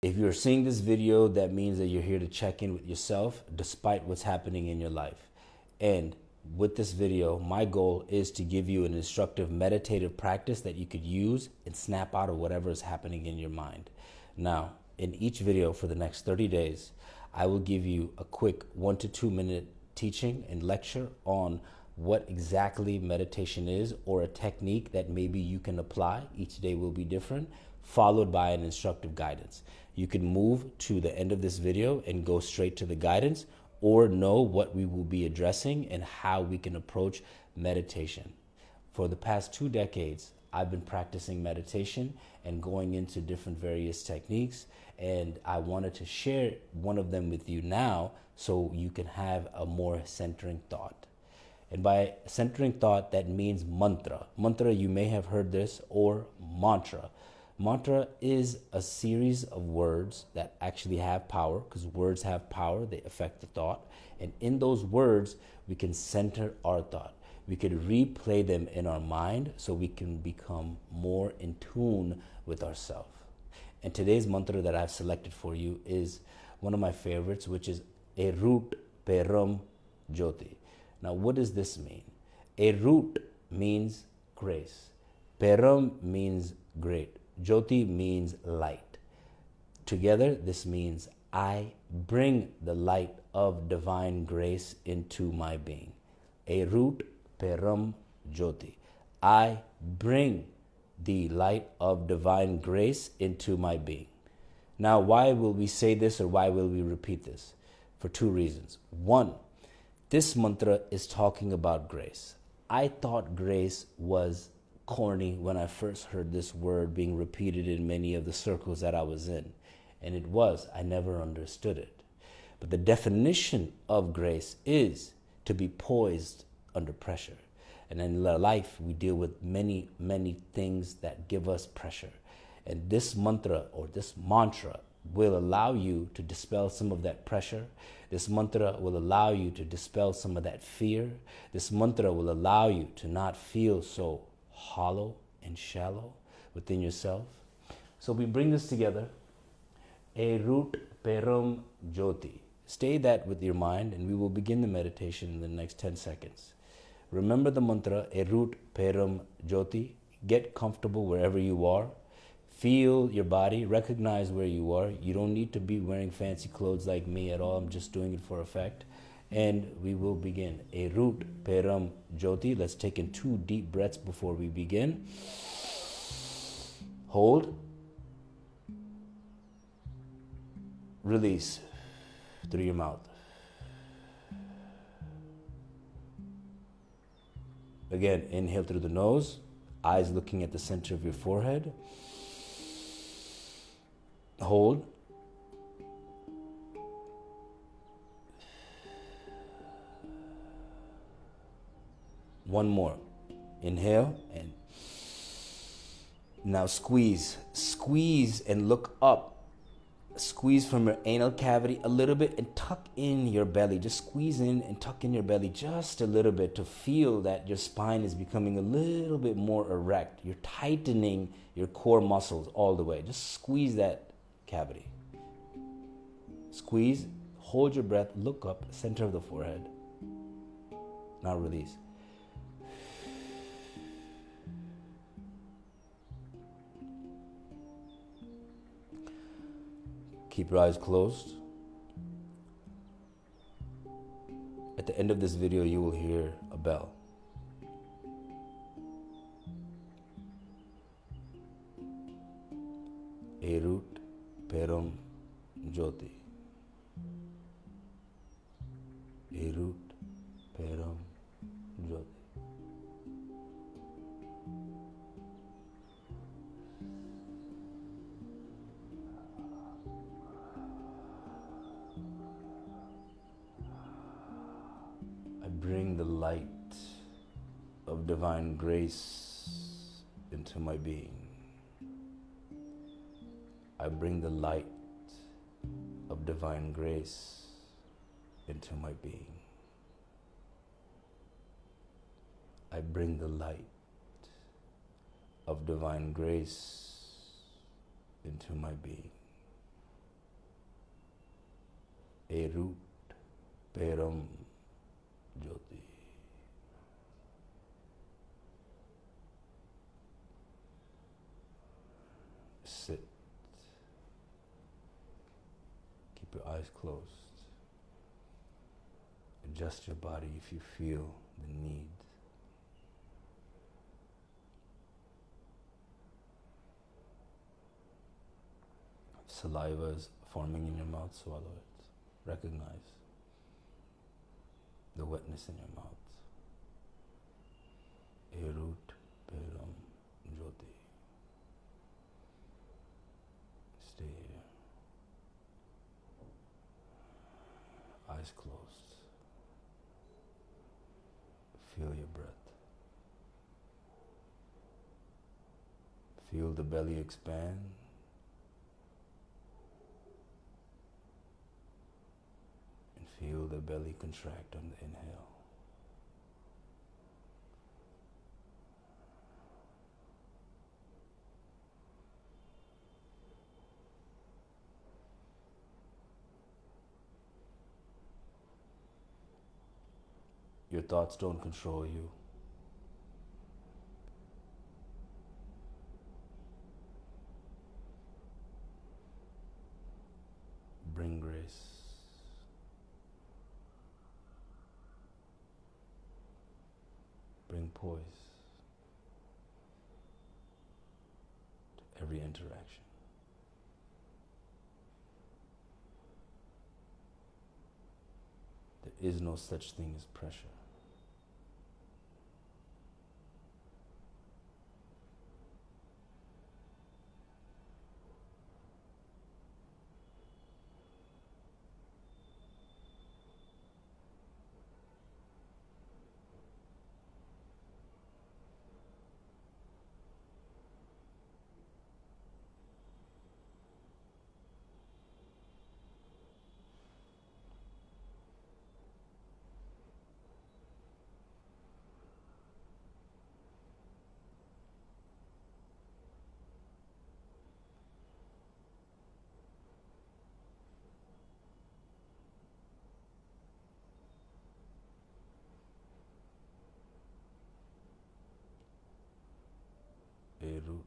If you're seeing this video, that means that you're here to check in with yourself despite what's happening in your life. And with this video, my goal is to give you an instructive meditative practice that you could use and snap out of whatever is happening in your mind. Now, in each video for the next 30 days, I will give you a quick 1 to 2 minute teaching and lecture on what exactly meditation is, or a technique that maybe you can apply. Each day will be different, followed by an instructive guidance. You can move to the end of this video and go straight to the guidance, or know what we will be addressing and how we can approach meditation. For the past 2 decades, I've been practicing meditation and going into different various techniques, and I wanted to share one of them with you now so you can have a more centering thought. And by centering thought, that means mantra. Mantra, you may have heard this, or mantra. Mantra is a series of words that actually have power, because words have power, they affect the thought. And in those words, we can center our thought. We could replay them in our mind so we can become more in tune with ourselves. And today's mantra that I've selected for you is one of my favorites, which is Arut Perum Jyoti. Now, what does this mean? Arut means grace. Perum means great. Jyoti means light. Together, this means I bring the light of divine grace into my being. Arut Perum Jyoti. I bring the light of divine grace into my being. Now, why will we say this, or why will we repeat this? For 2 reasons. One, this mantra is talking about grace. I thought grace was corny when I first heard this word being repeated in many of the circles that I was in. And it was. I never understood it. But the definition of grace is to be poised under pressure. And in life, we deal with many, many things that give us pressure. And this mantra, or this mantra, will allow you to dispel some of that pressure. This mantra will allow you to dispel some of that fear. This mantra will allow you to not feel so hollow and shallow within yourself. So we bring this together. Arut Perum Jyoti. Stay that with your mind, and we will begin the meditation in the next 10 seconds. Remember the mantra, Arut Perum Jyoti. Get comfortable wherever you are. Feel your body, recognize where you are. You don't need to be wearing fancy clothes like me at all. I'm just doing it for effect. And we will begin. Arut Perum Jyoti. Let's take in 2 deep breaths before we begin. Hold. Release through your mouth. Again, inhale through the nose, eyes looking at the center of your forehead. Hold. One more. Inhale, and now squeeze. Squeeze and look up. Squeeze from your anal cavity a little bit and tuck in your belly. Just squeeze in and tuck in your belly just a little bit to feel that your spine is becoming a little bit more erect. You're tightening your core muscles all the way. Just squeeze that cavity. Squeeze, hold your breath, look up, center of the forehead. Now release. Keep your eyes closed. At the end of this video, you will hear a bell. Arut Perum Jyoti. Arut Perum Jyoti. I bring the light of divine grace into my being. I bring the light of divine grace into my being. I bring the light of divine grace into my being. Arut Perum Jyoti. Sit. Keep your eyes closed. Adjust your body if you feel the need. If saliva is forming in your mouth, swallow it. Recognize the wetness in your mouth. Arut Perum Jyoti. Stay here. Eyes closed. Feel your breath. Feel the belly expand. And feel the belly contract on the inhale. Your thoughts don't control you. Bring grace. Bring poise to every interaction. There is no such thing as pressure. Arut